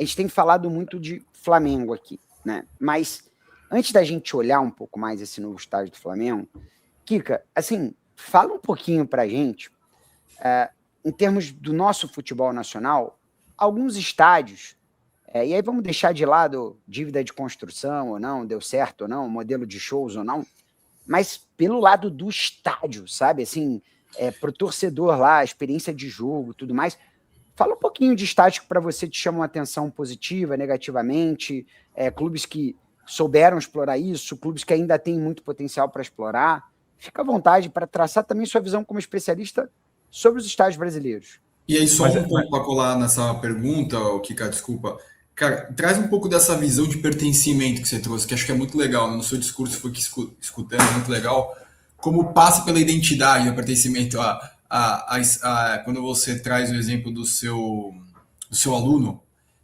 A gente tem falado muito de Flamengo aqui, né? Mas antes da gente olhar um pouco mais esse novo estádio do Flamengo, Kika, assim, fala um pouquinho pra gente, em termos do nosso futebol nacional, alguns estádios, e aí vamos deixar de lado dívida de construção ou não, deu certo ou não, modelo de shows ou não, mas pelo lado do estádio, sabe? Assim, pro torcedor lá, a experiência de jogo, tudo mais. Fala um pouquinho de estádio que para você te chamam a atenção positiva, negativamente, clubes que souberam explorar isso, clubes que ainda têm muito potencial para explorar. Fica à vontade para traçar também sua visão como especialista sobre os estádios brasileiros. E aí, só um ponto para colar nessa pergunta, o Kika, desculpa. Cara, traz um pouco dessa visão de pertencimento que você trouxe, que acho que é muito legal. No seu discurso, foi que escutando, é muito legal. Como passa pela identidade, o pertencimento. Quando você traz o exemplo do seu aluno,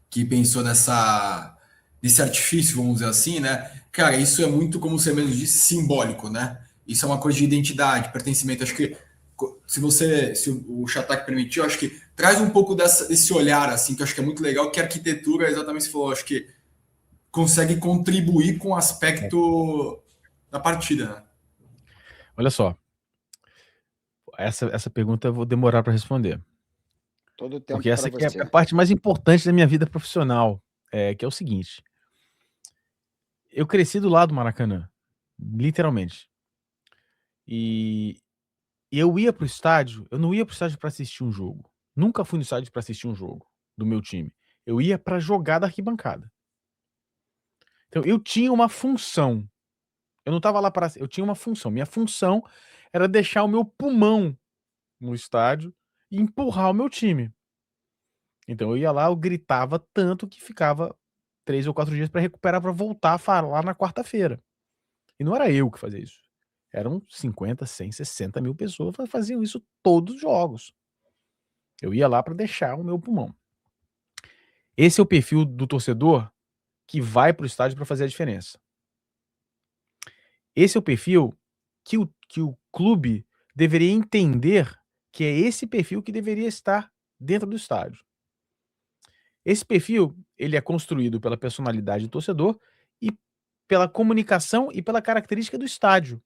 que pensou nesse artifício, vamos dizer assim, né? Cara, isso é muito, como você mesmo disse, simbólico, né? Isso é uma coisa de identidade, pertencimento. Acho que se o Chatak permitiu, acho que traz um pouco desse olhar, assim, que eu acho que é muito legal, que a arquitetura, exatamente você falou, acho que consegue contribuir com o aspecto da partida, né? Olha só, essa pergunta eu vou demorar para responder. Todo o tempo Porque essa para aqui é você. a parte mais importante da minha vida profissional, que é o seguinte: eu cresci do lado do Maracanã, literalmente. E eu ia pro estádio, eu não ia pro estádio para assistir um jogo. Nunca fui no estádio para assistir um jogo do meu time. Eu ia para jogar da arquibancada. Então eu tinha uma função. Eu não estava lá para, eu tinha uma função. Minha função era deixar o meu pulmão no estádio e empurrar o meu time. Então eu ia lá, eu gritava tanto que ficava 3 ou 4 dias para recuperar, para voltar a falar na quarta-feira. E não era eu que fazia isso. Eram 50, 100, 60 mil pessoas que faziam isso todos os jogos. Eu ia lá para deixar o meu pulmão. Esse é o perfil do torcedor que vai para o estádio para fazer a diferença. Esse é o perfil que o clube deveria entender, que é esse perfil que deveria estar dentro do estádio. Esse perfil, ele é construído pela personalidade do torcedor e pela comunicação e pela característica do estádio.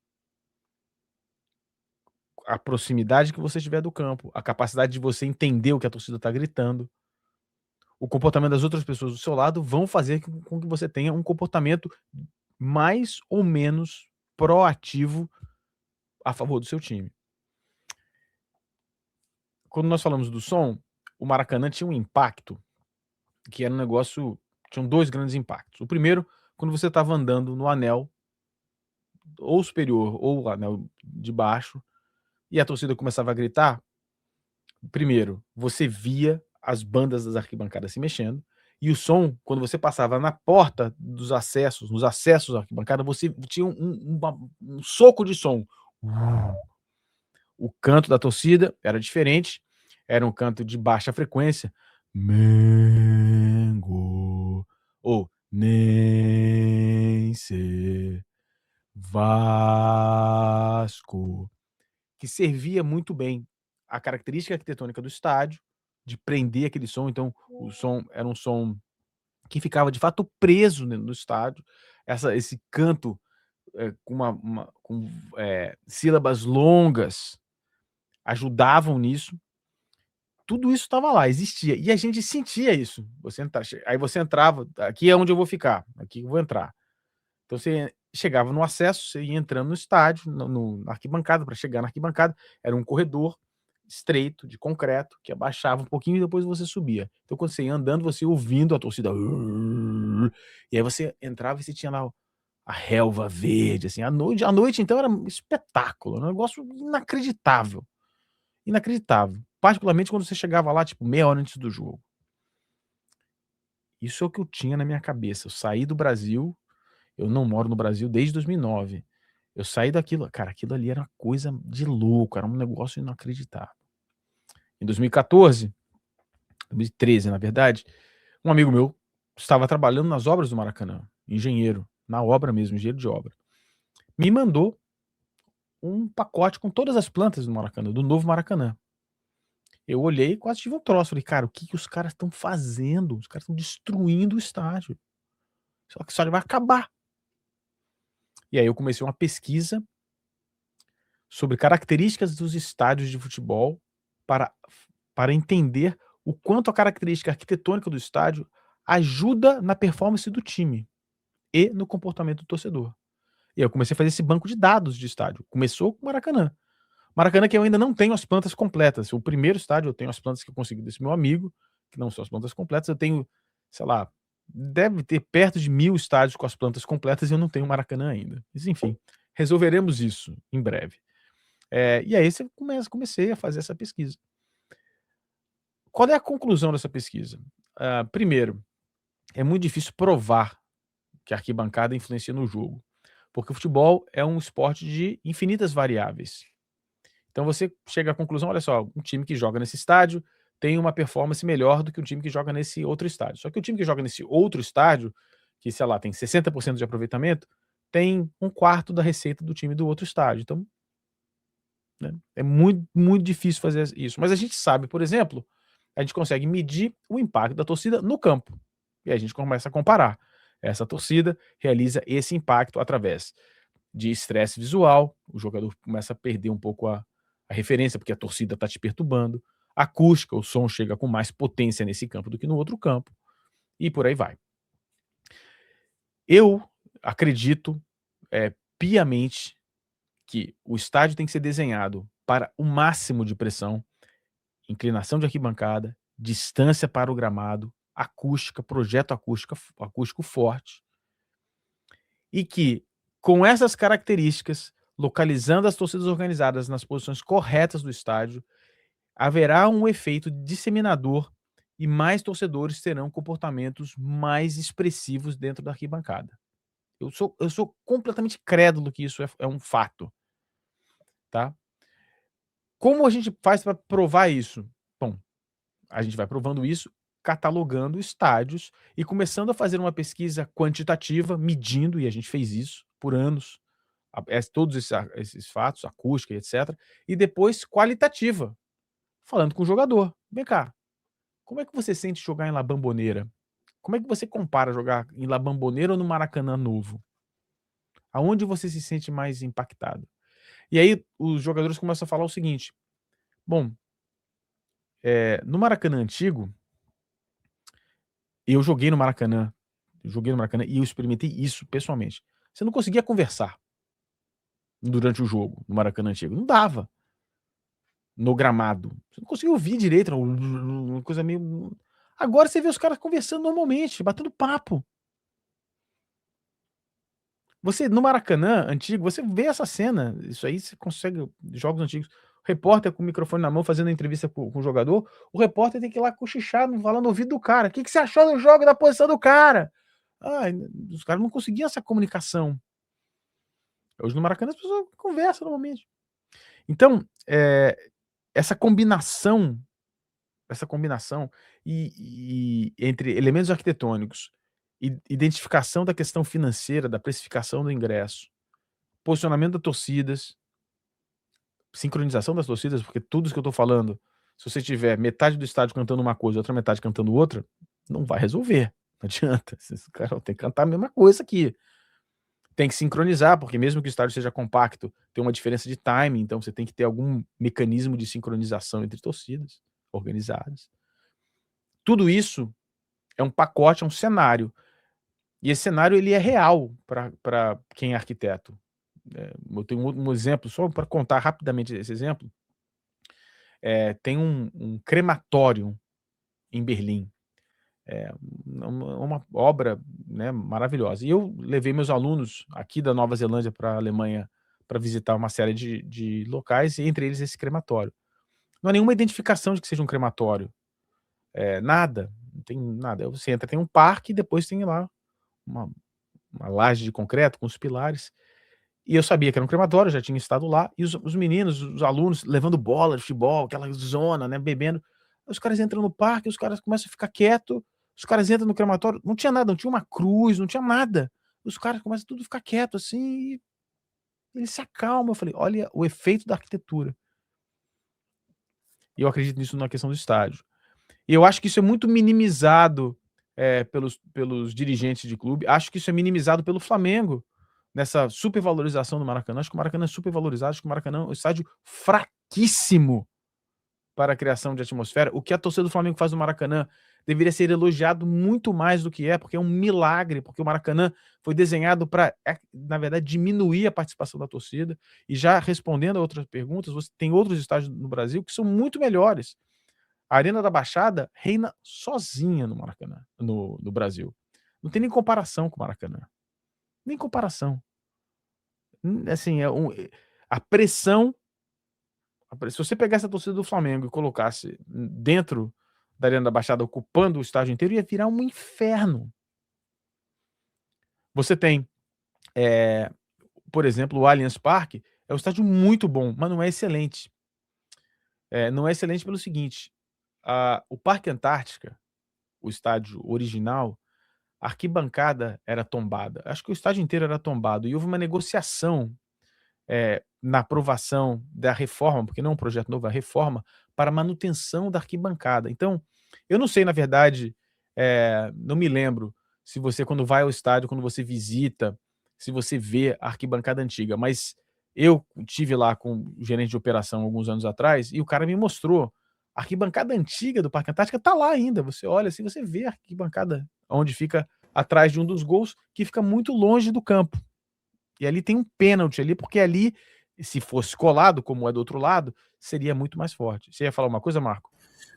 A proximidade que você tiver do campo, a capacidade de você entender o que a torcida está gritando, o comportamento das outras pessoas do seu lado vão fazer com que você tenha um comportamento mais ou menos proativo a favor do seu time. Quando nós falamos do som, o Maracanã tinha um impacto que era um negócio. Tinham 2 grandes impactos. O primeiro, quando você estava andando no anel, ou superior, ou anel de baixo, e a torcida começava a gritar. Primeiro, você via as bandas das arquibancadas se mexendo, e o som, quando você passava na porta dos acessos, nos acessos da arquibancada, você tinha um soco de som. O canto da torcida era diferente, era um canto de baixa frequência. Mengo, ou Nense, Vasco, que servia muito bem a característica arquitetônica do estádio, de prender aquele som. Então o som era um som que ficava de fato preso no estádio. Esse canto com sílabas longas ajudavam nisso. Tudo isso estava lá, existia. E a gente sentia isso. Aí você entrava, aqui é onde eu vou ficar, aqui eu vou entrar. Então você chegava no acesso, você ia entrando no estádio, na arquibancada. Para chegar na arquibancada, era um corredor estreito, de concreto, que abaixava um pouquinho e depois você subia. Então quando você ia andando, você ia ouvindo a torcida. E aí você entrava e você tinha lá a relva verde, assim. À noite então era um espetáculo, um negócio inacreditável. Inacreditável. Particularmente quando você chegava lá, tipo, meia hora antes do jogo. Isso é o que eu tinha na minha cabeça. Eu saí do Brasil, eu não moro no Brasil desde 2009. Eu saí daquilo, cara, aquilo ali era uma coisa de louco, era um negócio inacreditável. Em 2014, 2013, na verdade, um amigo meu estava trabalhando nas obras do Maracanã, engenheiro, na obra mesmo, engenheiro de obra. Me mandou um pacote com todas as plantas do Maracanã, do novo Maracanã. Eu olhei e quase tive um troço. Falei, cara, o que os caras estão fazendo? Os caras estão destruindo o estádio. Só que o estádio vai acabar. E aí eu comecei uma pesquisa sobre características dos estádios de futebol para, para entender o quanto a característica arquitetônica do estádio ajuda na performance do time e no comportamento do torcedor. E aí eu comecei a fazer esse banco de dados de estádio. Começou com o Maracanã. Maracanã que eu ainda não tenho as plantas completas. O primeiro estádio eu tenho as plantas que eu consegui desse meu amigo, que não são as plantas completas. Eu tenho, sei lá, deve ter perto de 1000 estádios com as plantas completas e eu não tenho Maracanã ainda. Mas enfim, resolveremos isso em breve. E aí você comecei a fazer essa pesquisa. Qual é a conclusão dessa pesquisa? Primeiro, é muito difícil provar que a arquibancada influencia no jogo, porque o futebol é um esporte de infinitas variáveis. Então você chega à conclusão, olha só, um time que joga nesse estádio tem uma performance melhor do que um time que joga nesse outro estádio. Só que o time que joga nesse outro estádio, que, sei lá, tem 60% de aproveitamento, tem 1/4 da receita do time do outro estádio. Então, né, é muito, muito difícil fazer isso. Mas a gente sabe, por exemplo, a gente consegue medir o impacto da torcida no campo. E aí a gente começa a comparar. Essa torcida realiza esse impacto através de estresse visual, o jogador começa a perder um pouco a referência, porque a torcida está te perturbando, acústica, o som chega com mais potência nesse campo do que no outro campo, e por aí vai. Eu acredito piamente que o estádio tem que ser desenhado para o máximo de pressão, inclinação de arquibancada, distância para o gramado, acústica, projeto acústico forte, e que, com essas características, localizando as torcidas organizadas nas posições corretas do estádio, haverá um efeito disseminador e mais torcedores terão comportamentos mais expressivos dentro da arquibancada. Eu sou completamente crédulo que isso é um fato, tá? Como a gente faz para provar isso? Bom, a gente vai provando isso catalogando estádios e começando a fazer uma pesquisa quantitativa, medindo, e a gente fez isso por anos, todos esses fatos, acústica e etc. E depois qualitativa, falando com o jogador. Vem cá, como é que você sente jogar em La Bombonera? Como é que você compara jogar em La Bombonera ou no Maracanã novo? Aonde você se sente mais impactado? E aí os jogadores começam a falar o seguinte: bom, no Maracanã antigo, eu joguei no Maracanã e eu experimentei isso pessoalmente. Você não conseguia conversar durante o jogo no Maracanã antigo, não dava. No gramado, você não conseguia ouvir direito, uma coisa meio. Agora você vê os caras conversando normalmente, batendo papo. Você, no Maracanã antigo, você vê essa cena, isso aí você consegue, jogos antigos, o repórter com o microfone na mão fazendo entrevista com o jogador, o repórter tem que ir lá cochichar, falando no ouvido do cara. O que você achou do jogo, da posição do cara? Os caras não conseguiam essa comunicação. Hoje no Maracanã as pessoas conversam normalmente. Então, essa combinação e entre elementos arquitetônicos, identificação da questão financeira, da precificação do ingresso, posicionamento das torcidas, sincronização das torcidas, porque tudo isso que eu tô falando, se você tiver metade do estádio cantando uma coisa e outra metade cantando outra, não vai resolver. Não adianta. Esses caras têm que cantar a mesma coisa aqui. Tem que sincronizar, porque mesmo que o estádio seja compacto, tem uma diferença de timing, então você tem que ter algum mecanismo de sincronização entre torcidas organizadas. Tudo isso é um pacote, é um cenário. E esse cenário ele é real para quem é arquiteto. Eu tenho um exemplo, só para contar rapidamente esse exemplo. Tem um crematório em Berlim. Uma obra, né, maravilhosa. E eu levei meus alunos aqui da Nova Zelândia para a Alemanha para visitar uma série de locais, e entre eles esse crematório. Não há nenhuma identificação de que seja um crematório. Nada. Não tem nada. Você entra, tem um parque e depois tem lá uma laje de concreto com os pilares. E eu sabia que era um crematório, já tinha estado lá, e os meninos, os alunos, levando bola de futebol, aquela zona, né, bebendo. Os caras entram no parque, os caras começam a ficar quietos, os caras entram no crematório, não tinha nada, não tinha uma cruz, não tinha nada. Os caras começam tudo a ficar quieto assim, e eles se acalmam. Eu falei, olha o efeito da arquitetura. E eu acredito nisso na questão do estádio. E eu acho que isso é muito minimizado pelos dirigentes de clube. Acho que isso é minimizado pelo Flamengo, nessa supervalorização do Maracanã. Acho que o Maracanã é supervalorizado. Acho que o Maracanã é um estádio fraquíssimo para a criação de atmosfera. O que a torcida do Flamengo faz no Maracanã deveria ser elogiado muito mais do que porque é um milagre, porque o Maracanã foi desenhado para, na verdade, diminuir a participação da torcida. E já respondendo a outras perguntas, você tem outros estádios no Brasil que são muito melhores. A Arena da Baixada reina sozinha no Maracanã, no Brasil. Não tem nem comparação com o Maracanã. Nem comparação. Assim, a pressão. Se você pegasse a torcida do Flamengo e colocasse dentro da Arena da Baixada, ocupando o estádio inteiro, ia virar um inferno. Você tem, por exemplo, o Allianz Parque, é um estádio muito bom, mas não é excelente. Não é excelente pelo seguinte: o Parque Antártica, o estádio original, a arquibancada era tombada. Acho que o estádio inteiro era tombado. E houve uma negociação na aprovação da reforma, porque não é um projeto novo, é a reforma, para manutenção da arquibancada. Então, eu não sei, na verdade, não me lembro se você, quando vai ao estádio, quando você visita, se você vê a arquibancada antiga, mas eu tive lá com o gerente de operação alguns anos atrás e o cara me mostrou. A arquibancada antiga do Parque Antártica está lá ainda. Você olha assim, você vê a arquibancada onde fica atrás de um dos gols, que fica muito longe do campo. E ali tem um pênalti ali, porque ali, se fosse colado, como é do outro lado, seria muito mais forte. Você ia falar uma coisa, Marco?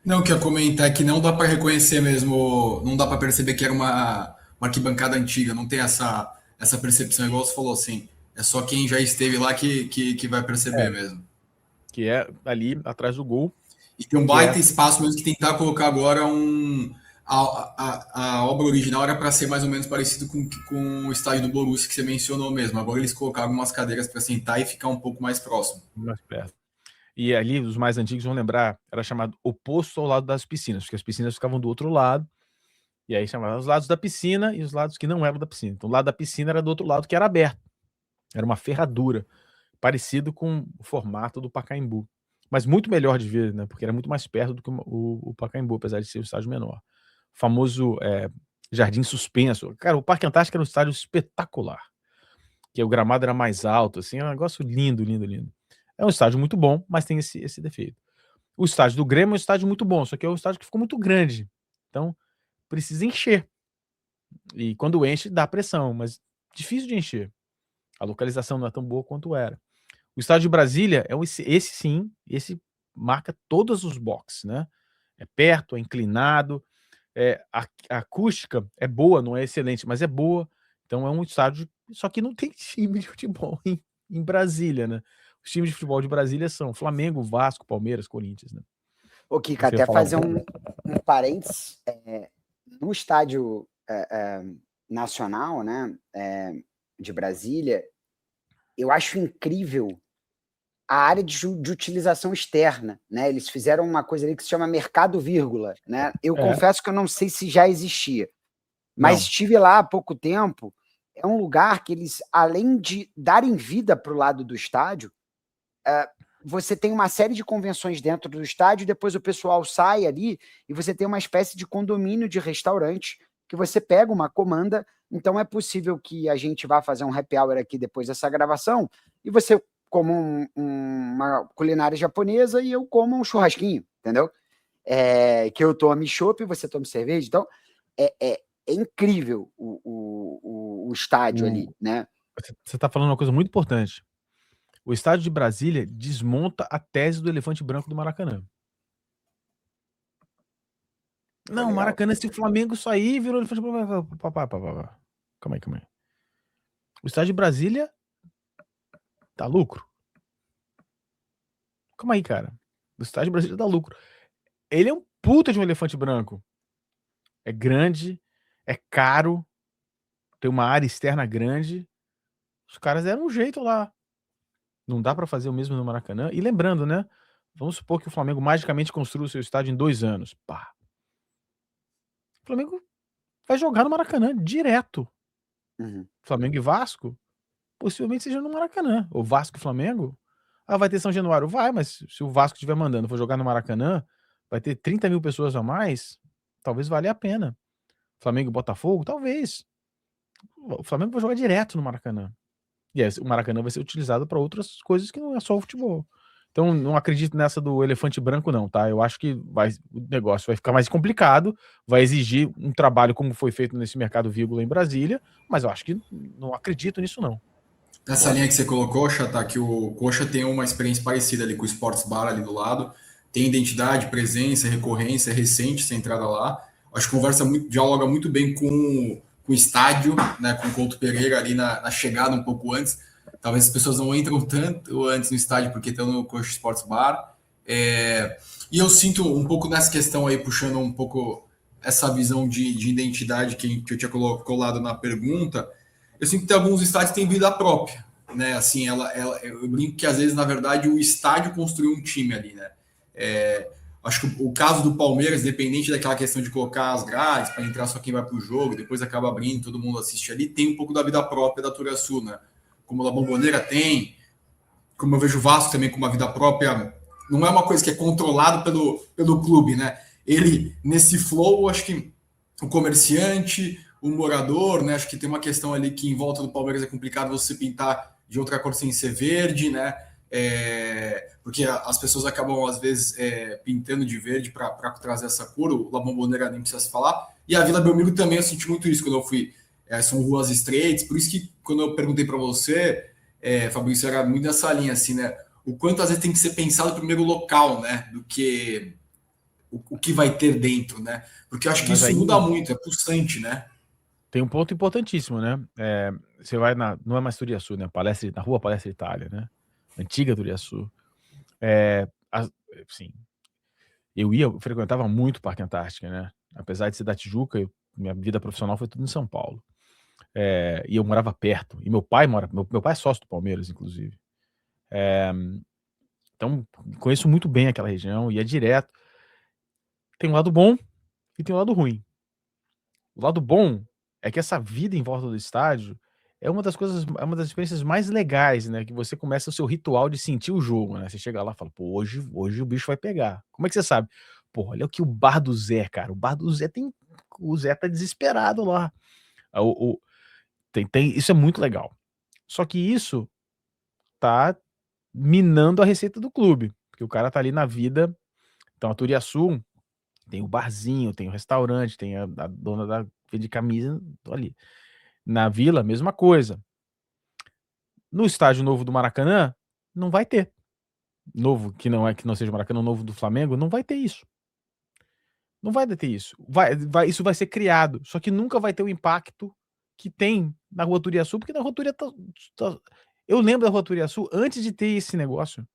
Não, o que eu ia comentar é que não dá para reconhecer mesmo, não dá para perceber que era uma arquibancada antiga, não tem essa percepção, igual você falou assim. É só quem já esteve lá que vai perceber mesmo. Que é ali atrás do gol. E tem um baita espaço mesmo que tentar colocar agora a obra original era para ser mais ou menos parecido com o estádio do Borussia que você mencionou mesmo. Agora eles colocaram umas cadeiras para sentar e ficar um pouco mais próximo. Mais perto. E ali, os mais antigos vão lembrar, era chamado oposto ao lado das piscinas, porque as piscinas ficavam do outro lado, e aí chamavam os lados da piscina e os lados que não eram da piscina. Então o lado da piscina era do outro lado, que era aberto. Era uma ferradura, parecido com o formato do Pacaembu. Mas muito melhor de ver, né? Porque era muito mais perto do que o Pacaembu, apesar de ser um estádio menor. O famoso jardim suspenso. Cara, o Parque Antártico era um estádio espetacular. Que o gramado era mais alto, assim, é um negócio lindo, lindo, lindo. É um estádio muito bom, mas tem esse defeito. O estádio do Grêmio é um estádio muito bom, só que é um estádio que ficou muito grande. Então, precisa encher. E quando enche, dá pressão, mas difícil de encher. A localização não é tão boa quanto era. O estádio de Brasília é esse marca todos os boxes, né? É perto, é inclinado, a acústica é boa, não é excelente, mas é boa. Então é um estádio, só que não tem time de futebol em Brasília, né? Os times de futebol de Brasília são Flamengo, Vasco, Palmeiras, Corinthians, né? Ô, Kika, até fazer um parênteses, no estádio nacional, né, de Brasília, eu acho incrível a área de utilização externa, né? Eles fizeram uma coisa ali que se chama mercado vírgula, né? Eu confesso que eu não sei se já existia, mas estive lá há pouco tempo. É um lugar que eles, além de darem vida para o lado do estádio, você tem uma série de convenções dentro do estádio, depois o pessoal sai ali e você tem uma espécie de condomínio de restaurante que você pega uma comanda. Então é possível que a gente vá fazer um happy hour aqui depois dessa gravação e você coma uma culinária japonesa e eu como um churrasquinho, entendeu? Que eu tome chopp e você tome cerveja. Então é incrível o estádio ali, né? Você está falando uma coisa muito importante. O estádio de Brasília desmonta a tese do elefante branco do Maracanã. Não, Maracanã, se o Flamengo sair, virou elefante branco. Calma aí. O estádio de Brasília dá lucro. Calma aí, cara. O estádio de Brasília dá lucro. Ele é um puta de um elefante branco. É grande, é caro, tem uma área externa grande. Os caras deram um jeito lá. Não dá pra fazer o mesmo no Maracanã. E lembrando, né? Vamos supor que o Flamengo magicamente construa o seu estádio em 2 anos. Pá. O Flamengo vai jogar no Maracanã direto. Uhum. Flamengo e Vasco, possivelmente seja no Maracanã. Ou Vasco e Flamengo, Ah, vai ter São Januário? Vai, mas se o Vasco estiver mandando, for jogar no Maracanã, vai ter 30 mil pessoas a mais, talvez valha a pena. Flamengo e Botafogo? Talvez. O Flamengo vai jogar direto no Maracanã. E aí, o Maracanã vai ser utilizado para outras coisas que não é só o futebol. Então, não acredito nessa do elefante branco, não, tá? Eu acho que o negócio vai ficar mais complicado, vai exigir um trabalho como foi feito nesse mercado vírgula em Brasília, mas eu acho que não acredito nisso, não. Nessa linha que você colocou, Chata, que o Coxa tem uma experiência parecida ali com o Sports Bar ali do lado, tem identidade, presença, recorrência, recente essa entrada lá. Acho que dialoga muito bem com o estádio, né, com o Couto Pereira ali na chegada um pouco antes. Talvez as pessoas não entram tanto antes no estádio porque estão no Coxa Sports Bar. E eu sinto um pouco nessa questão aí, puxando um pouco essa visão de identidade que eu tinha colado na pergunta. Eu sinto que alguns estádios têm vida própria, né? Assim, eu brinco que às vezes, na verdade, o estádio construiu um time ali, né? Acho que o caso do Palmeiras, independente daquela questão de colocar as grades para entrar só quem vai para o jogo, depois acaba abrindo, todo mundo assiste ali, tem um pouco da vida própria da Turiaçu, né? Como a Bombonera tem, como eu vejo o Vasco também com uma vida própria, não é uma coisa que é controlado pelo clube, né? Ele, nesse flow, acho que o comerciante, o morador, né? Acho que tem uma questão ali que em volta do Palmeiras é complicado você pintar de outra cor sem ser verde, né? Porque as pessoas acabam, às vezes, pintando de verde para trazer essa cor. O La Bombonera nem precisa se falar. E a Vila Belmiro também eu senti muito isso quando eu fui. São ruas estreitas, por isso que quando eu perguntei para você, Fabrício, era muito nessa linha, assim, né? O quanto às vezes tem que ser pensado primeiro o local, né? Do que o que vai ter dentro, né? Porque eu acho que Mas isso aí muda muito, é pulsante, né? tem um ponto importantíssimo, né? Você vai não é mais Turiaçu, né? Na rua Palestra Itália, né? Antiga Turiaçu. Sim, eu frequentava muito o Parque Antártica, né? Apesar de ser da Tijuca, minha vida profissional foi tudo em São Paulo. E eu morava perto. E meu pai é sócio do Palmeiras, inclusive. Então, conheço muito bem aquela região, ia direto. Tem um lado bom e tem um lado ruim. O lado bom é que essa vida em volta do estádio é uma das experiências mais legais, né? Que você começa o seu ritual de sentir o jogo, né? Você chega lá e fala, pô, hoje o bicho vai pegar. Como é que você sabe? Pô, olha o que o bar do Zé, cara. O bar do Zé o Zé tá desesperado lá. Isso é muito legal. Só que isso tá minando a receita do clube, porque o cara tá ali na vida. Então a Turiaçu tem o barzinho, tem o restaurante, tem a dona da vende camisa, tô ali. Na Vila, mesma coisa. No estádio novo do Maracanã, não vai ter. Novo, que não seja o Maracanã, novo do Flamengo, não vai ter isso. Não vai ter isso. Isso vai ser criado, só que nunca vai ter o impacto que tem na Rua Turiaçu, porque na Rua Turiaçu eu lembro da Rua Turiaçu antes de ter esse negócio,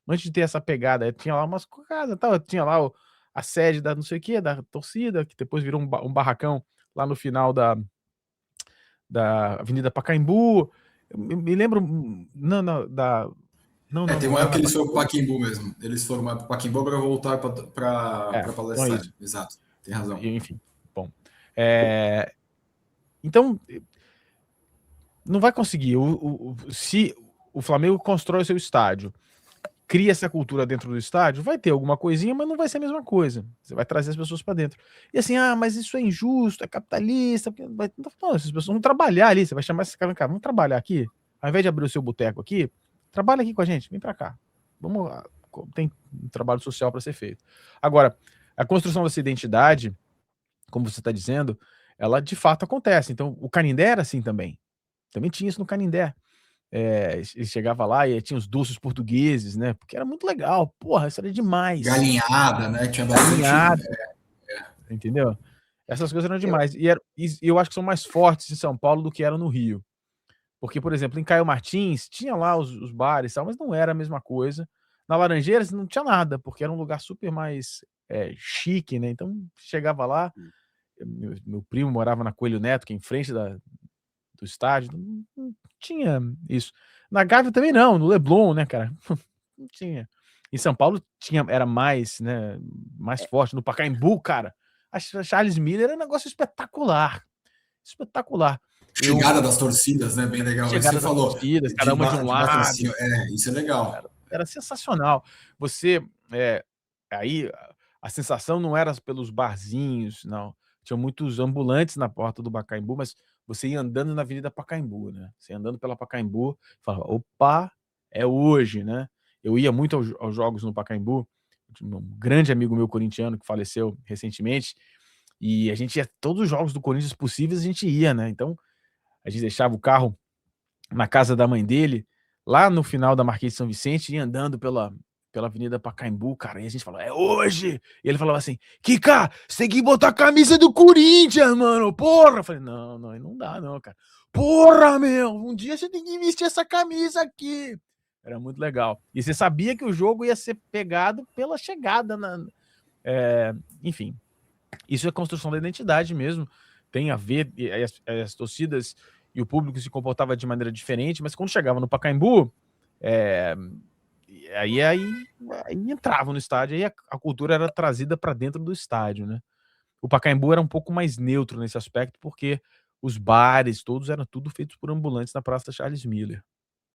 antes de ter essa pegada, tinha lá umas casas, tinha lá a sede da não sei o que, da torcida, que depois virou um barracão lá no final da Avenida Pacaembu. Eu me lembro, Tem uma época que eles foram para o Pacaembu mesmo. Eles foram para o Pacaembu para voltar para Palestra. Então Exato, tem razão. Enfim, bom. Então, não vai conseguir. Se o Flamengo constrói o seu estádio, cria essa cultura dentro do estádio, vai ter alguma coisinha, mas não vai ser a mesma coisa. Você vai trazer as pessoas para dentro. E assim, mas isso é injusto, é capitalista. Não, essas pessoas vão trabalhar ali. Você vai chamar esses caras, vamos trabalhar aqui. Ao invés de abrir o seu boteco aqui, trabalha aqui com a gente, vem para cá. Tem um trabalho social para ser feito. Agora, a construção dessa identidade, como você está dizendo, ela de fato acontece. Então, o Canindé era assim também. Também tinha isso no Canindé. Ele chegava lá e tinha os doces portugueses, né? Porque era muito legal. Porra, isso era demais. Galinhada, né? Tinha bastante. Galinhada. Entendeu? Essas coisas eram demais. E eu acho que são mais fortes em São Paulo do que eram no Rio. Porque, por exemplo, em Caio Martins, tinha lá os bares e tal, mas não era a mesma coisa. Na Laranjeiras não tinha nada, porque era um lugar super mais chique, né? Então, chegava lá, meu primo morava na Coelho Neto, que é em frente do estádio, não tinha isso. Na Gávea também não, no Leblon, né, cara? Não tinha. Em São Paulo era mais, né, mais forte. No Pacaembu, cara, a Charles Miller era um negócio espetacular. Espetacular. Chegada das torcidas, né? Bem legal. Chegada Você falou. Torcidas, cada uma de um lado. Isso é legal. era sensacional. Você, aí a sensação não era pelos barzinhos, não. Tinha muitos ambulantes na porta do Pacaembu, mas você ia andando na Avenida Pacaembu, né? Você ia andando pela Pacaembu, falava, opa, é hoje, né? Eu ia muito aos jogos no Pacaembu, um grande amigo meu corintiano que faleceu recentemente, e a gente ia todos os jogos do Corinthians possíveis, a gente ia, né? Então, a gente deixava o carro na casa da mãe dele, lá no final da Marquês de São Vicente, ia andando pela Avenida Pacaembu, cara, e a gente falava, é hoje! E ele falava assim, Kika, você tem que botar a camisa do Corinthians, mano, porra! Eu falei, não dá não, cara. Porra, meu, um dia você tem que vestir essa camisa aqui. Era muito legal. E você sabia que o jogo ia ser pegado pela chegada, enfim. Isso é construção da identidade mesmo, tem a ver, e as torcidas e o público se comportava de maneira diferente, mas quando chegava no Pacaembu, aí entrava no estádio, aí a cultura era trazida para dentro do estádio, né? O Pacaembu era um pouco mais neutro nesse aspecto, porque os bares todos eram tudo feitos por ambulantes na Praça Charles Miller.